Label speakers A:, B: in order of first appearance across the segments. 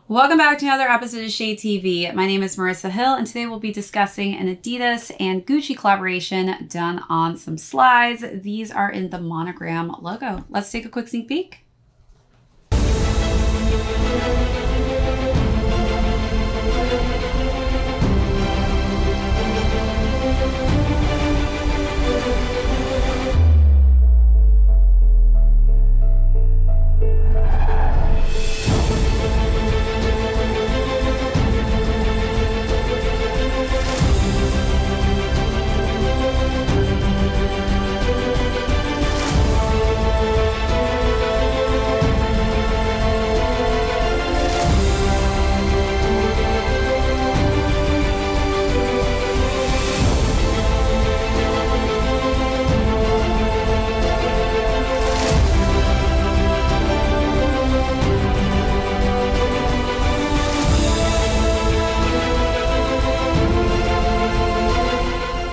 A: Welcome back to another episode of Shade TV. My name is Marissa Hill, and today we'll be discussing an Adidas and Gucci collaboration done on some slides. These are in the Monogram logo. Let's take a quick sneak peek.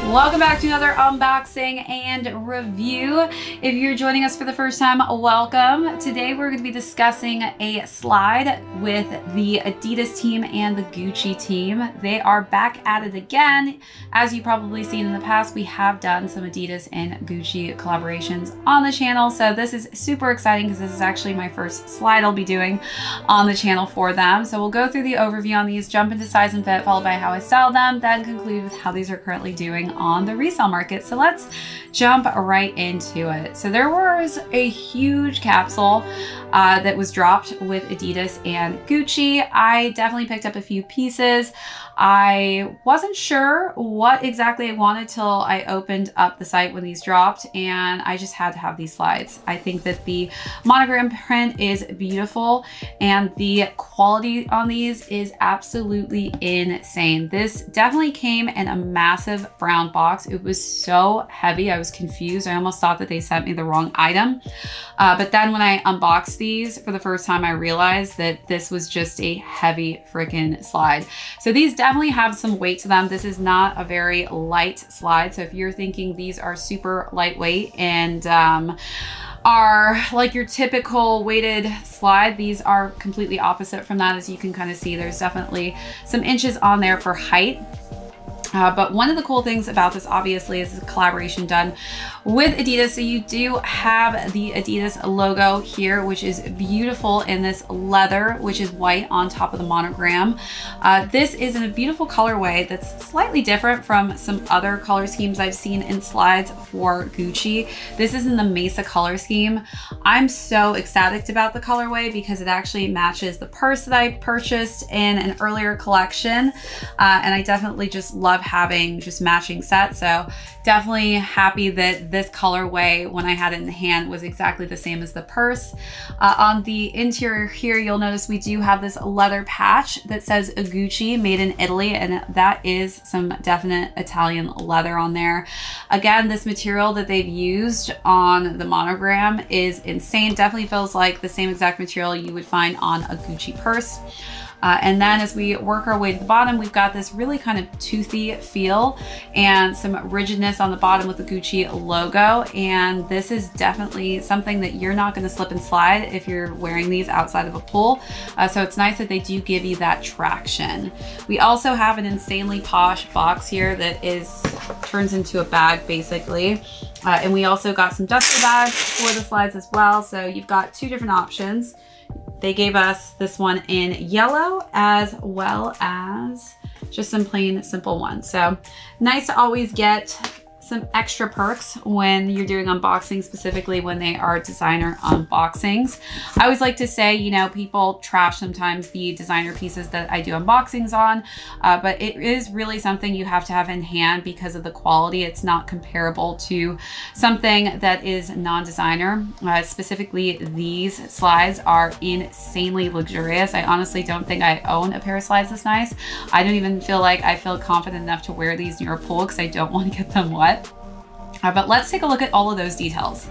A: Welcome back to another unboxing and review. If you're joining us for the first time, welcome. Today we're going to be discussing a slide with the Adidas team and the Gucci team. They are back at it again. As you've probably seen in the past, we have done some Adidas and Gucci collaborations on the channel. So this is super exciting because this is actually my first slide I'll be doing on the channel for them. So we'll go through the overview on these, jump into size and fit, followed by how I style them, then conclude with how these are currently doing on the resale market. So let's jump right into it. So there was a huge capsule that was dropped with Adidas and Gucci. I definitely picked up a few pieces. I wasn't sure what exactly I wanted till I opened up the site when these dropped, and I just had to have these slides. I think that the monogram print is beautiful and the quality on these is absolutely insane. This definitely came in a massive brown box. It was so heavy, I was confused. I almost thought that they sent me the wrong item. But then when I unboxed these for the first time, I realized that this was just a heavy freaking slide. So these definitely have some weight to them. This is not a very light slide. So if you're thinking these are super lightweight and are like your typical weighted slide, these are completely opposite from that. As you can kind of see, there's definitely some inches on there for height. But one of the cool things about this, obviously, is the collaboration done with Adidas. So you do have the Adidas logo here, which is beautiful in this leather, which is white on top of the monogram. This is in a beautiful colorway that's slightly different from some other color schemes I've seen in slides for Gucci. This is in the Mesa color scheme. I'm so ecstatic about the colorway because it actually matches the purse that I purchased in an earlier collection. And I definitely just love having just matching sets. So definitely happy that this colorway, when I had it in hand, was exactly the same as the purse. On the interior here, you'll notice we do have this leather patch that says Gucci, made in Italy, and that is some definite Italian leather on there. Again, this material that they've used on the monogram is insane. Definitely feels like the same exact material you would find on a Gucci purse. And then as we work our way to the bottom, we've got this really kind of toothy feel and some rigidness on the bottom with the Gucci logo. And this is definitely something that you're not going to slip and slide if you're wearing these outside of a pool. So it's nice that they do give you that traction. We also have an insanely posh box here that turns into a bag basically. And we also got some duster bags for the slides as well. So you've got two different options. They gave us this one in yellow as well as just some plain simple ones. So nice to always get some extra perks when you're doing unboxings, specifically when they are designer unboxings. I always like to say, you know, people trash sometimes the designer pieces that I do unboxings on, but it is really something you have to have in hand because of the quality. It's not comparable to something that is non-designer. Specifically, these slides are insanely luxurious. I honestly don't think I own a pair of slides this nice. I don't even feel like I feel confident enough to wear these near a pool because I don't want to get them wet. But let's take a look at all of those details.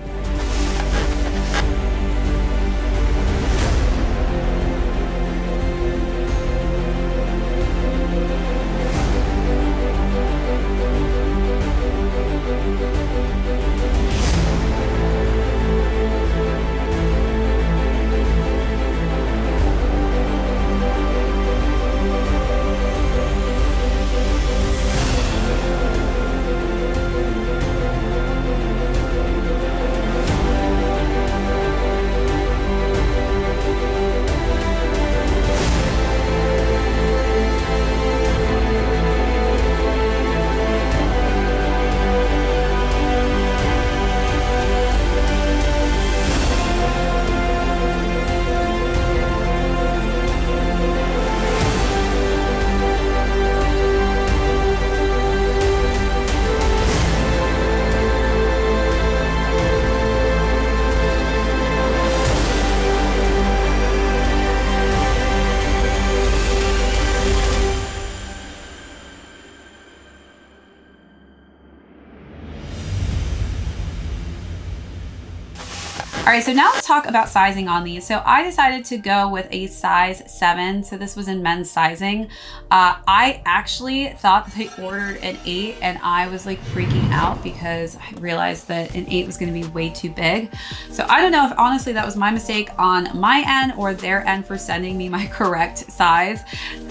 A: right, so now let's talk about sizing on these. So I decided to go with a size 7. So this was in men's sizing. I actually thought that they ordered an 8 and I was like freaking out because I realized that an 8 was gonna be way too big. So I don't know if honestly that was my mistake on my end or their end for sending me my correct size.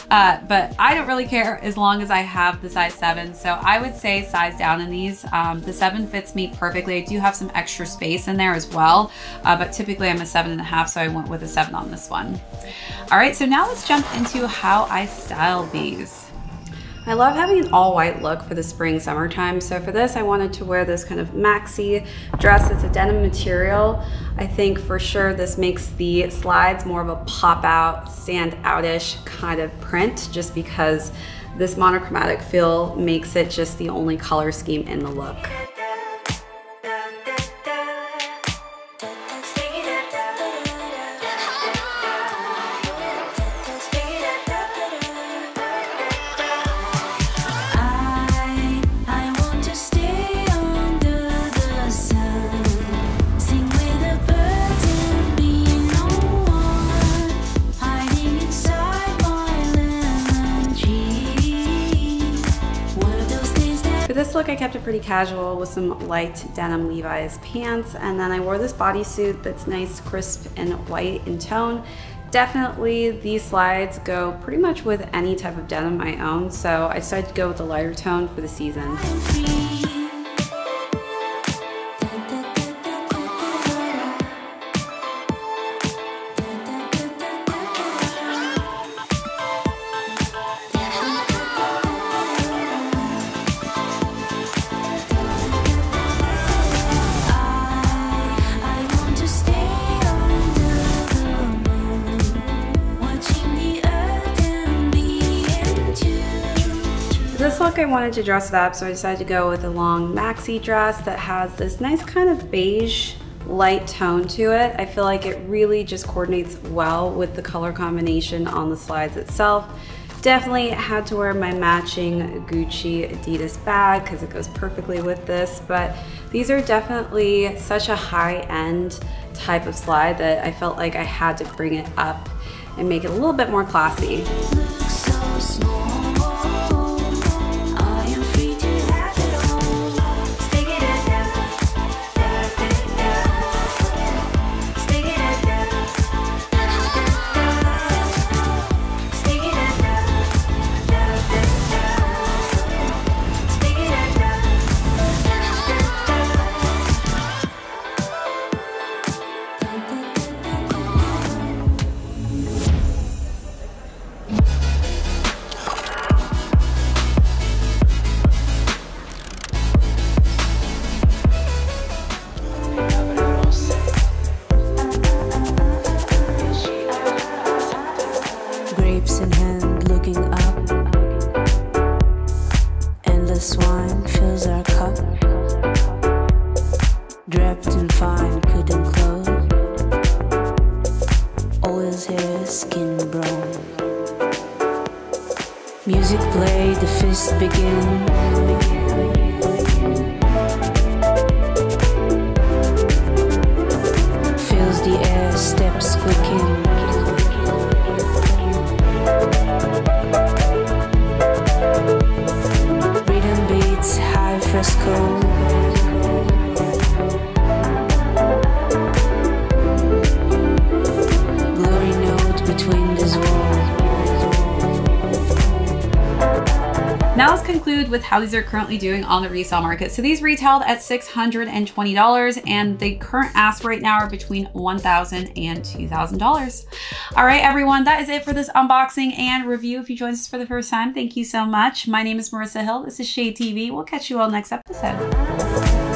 A: But I don't really care as long as I have the size 7. So I would say size down in these. The 7 fits me perfectly. I do have some extra space in there as well, but typically I'm a 7.5, so I went with a 7 on this one. All right, so now let's jump into how I styled these. I love having an all white look for the spring summertime. So for this, I wanted to wear this kind of maxi dress. It's a denim material. I think for sure this makes the slides more of a pop out, stand out-ish kind of print, just because this monochromatic feel makes it just the only color scheme in the look. This look, I kept it pretty casual with some light denim Levi's pants, and then I wore this bodysuit that's nice, crisp, and white in tone. Definitely these slides go pretty much with any type of denim I own, so I decided to go with the lighter tone for the season. This look I wanted to dress it up, so I decided to go with a long maxi dress that has this nice kind of beige light tone to it. I feel like it really just coordinates well with the color combination on the slides itself. Definitely had to wear my matching Gucci Adidas bag because it goes perfectly with this, but these are definitely such a high-end type of slide that I felt like I had to bring it up and make it a little bit more classy.
B: Grapes in hand, looking up. Endless wine fills our cup. Draped in fine, couldn't close. Oil's hair, skin brown. Music played, the fist began. Fills the air, steps quicken. Rhythm beats, high fresco. Glory note between this wall.
A: Now let's conclude with how these are currently doing on the resale market. So these retailed at $620 and the current ask right now are between $1,000 and $2,000. All right, everyone, that is it for this unboxing and review. If you joined us for the first time, thank you so much. My name is Marissa Hill. This is ShadeTV. We'll catch you all next episode.